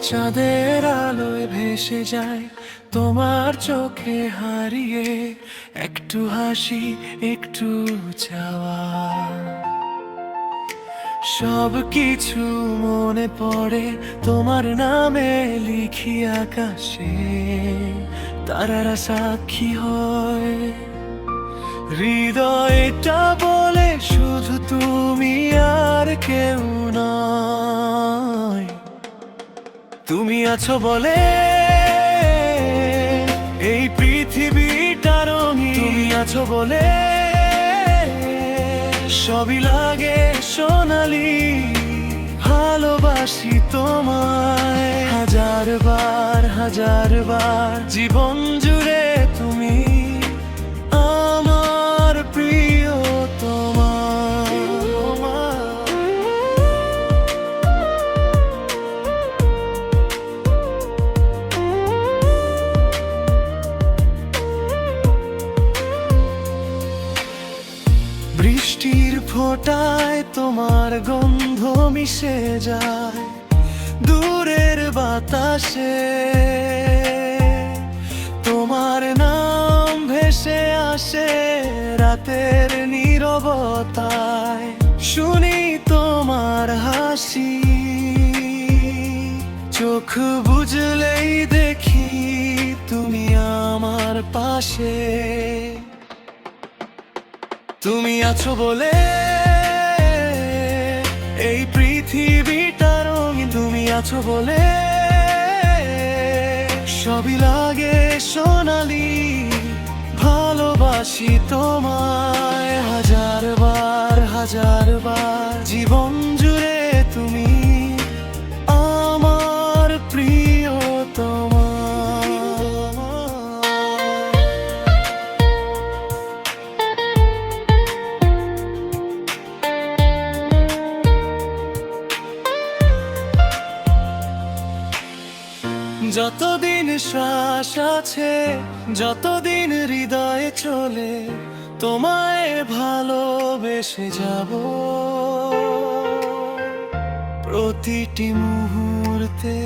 চাঁদের আলোয় ভেসে যায় তোমার চোখে হারিয়ে, একটু হাসি একটু চাওয়া, সব কিছু মনে পড়ে তোমার নামে লিখি আকাশে, তারারা সাক্ষী হয়। হৃদয়টা বলে শুধু তুমি আর কেউ নয়, তুমি আছো বলে এই পৃথিবীটা রঙিন, তুমি আছো বলে সবই লাগে সোনালি। ভালোবাসি তোমায় হাজার বার জীবন জুড়ে, তুমি আমার প্রিয় তোমার। বৃষ্টির ফোঁটায় তোমার গন্ধ মিশে যায় দূরের বাতাসে, তোমার নাম ভেসে আসে রাতের নীরবতায়, শুনি তোমার হাসি, চোখ বুঝলেই দেখি তুমি আমার পাশে। তুমি আছো বলে এই পৃথিবীটা রঙিন, তুমি আছো বলে সবই লাগে সোনালি। ভালোবাসি তোমায় হাজার বার জীবন জুড়ে, তুমি আমার প্রিয় তোমার। যতদিন শ্বাস আছে, যতদিন হৃদয়ে চলে, তোমায় ভালোবেসে যাব প্রতিটি মুহূর্তে।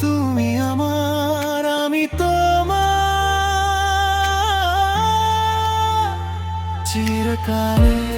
তুমি আমার, আমি তোমার চিরকালে।